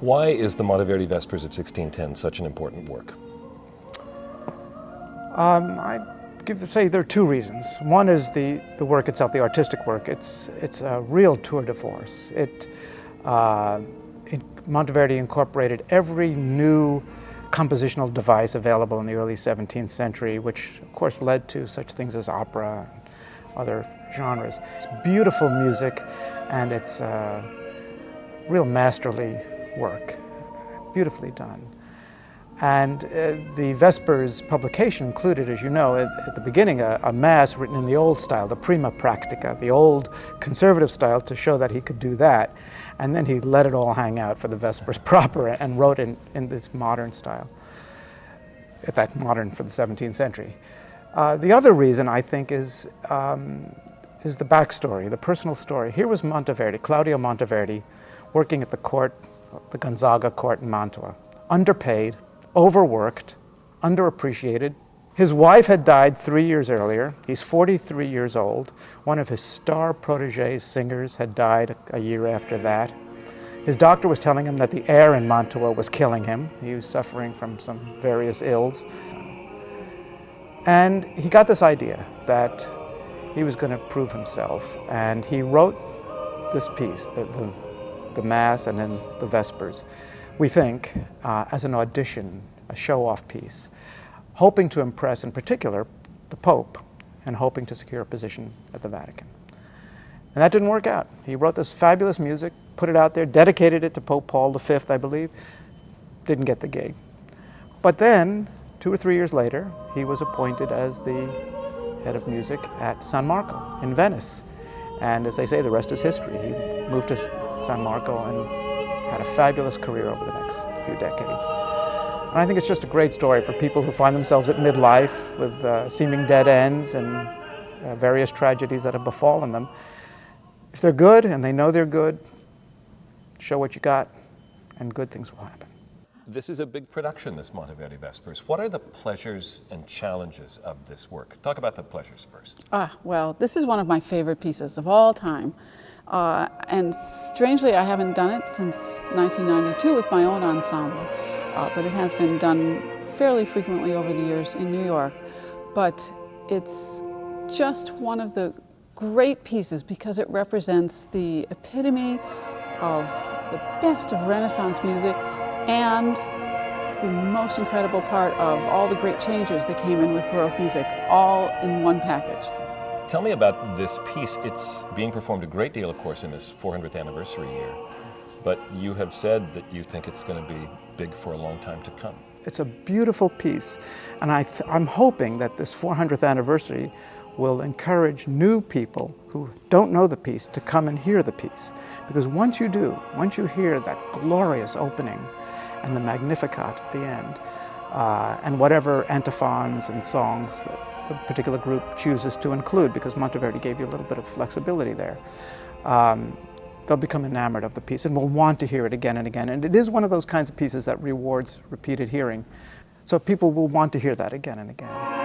Why is the Monteverdi Vespers of 1610 such an important work? Say there are two reasons. One is the work itself, the artistic work. It's a real tour de force. Monteverdi incorporated every new compositional device available in the early 17th century, which of course led to such things as opera and other genres. It's beautiful music, and it's real masterly work, beautifully done. And the Vespers publication included, as you know, at the beginning, a mass written in the old style, the prima practica, the old conservative style, to show that he could do that. And then he let it all hang out for the Vespers proper and wrote in this modern style. In fact, modern for the 17th century. The other reason, I think, is the backstory, the personal story. Here was Monteverdi, Claudio Monteverdi, working at the court, the Gonzaga court in Mantua, underpaid, overworked, underappreciated. His wife had died 3 years earlier. He's 43 years old. One of his star protégés, singers, had died a year after that. His doctor was telling him that the air in Mantua was killing him. He was suffering from some various ills. And he got this idea that he was going to prove himself. And he wrote this piece, the Mass and then the Vespers, we think, as an audition, a show-off piece, hoping to impress, in particular, the Pope, and hoping to secure a position at the Vatican. And that didn't work out. He wrote this fabulous music, put it out there, dedicated it to Pope Paul V, I believe, didn't get the gig. But then, 2 or 3 years later, he was appointed as the head of music at San Marco in Venice. And as they say, the rest is history. He moved to San Marco and had a fabulous career over the next few decades. And I think it's just a great story for people who find themselves at midlife with seeming dead ends and various tragedies that have befallen them. If they're good and they know they're good, show what you got and good things will happen. This is a big production, this Monteverdi Vespers. What are the pleasures and challenges of this work? Talk about the pleasures first. Well, this is one of my favorite pieces of all time. And strangely, I haven't done it since 1992 with my own ensemble, but it has been done fairly frequently over the years in New York. But it's just one of the great pieces because it represents the epitome of the best of Renaissance music and the most incredible part of all the great changes that came in with Baroque music, all in one package. Tell me about this piece. It's being performed a great deal, of course, in this 400th anniversary year, but you have said that you think it's going to be big for a long time to come. It's a beautiful piece, and I'm hoping that this 400th anniversary will encourage new people who don't know the piece to come and hear the piece. Because once you do, once you hear that glorious opening and the Magnificat at the end, and whatever antiphons and songs the particular group chooses to include, because Monteverdi gave you a little bit of flexibility there, they'll become enamored of the piece and will want to hear it again and again. And it is one of those kinds of pieces that rewards repeated hearing. So people will want to hear that again and again.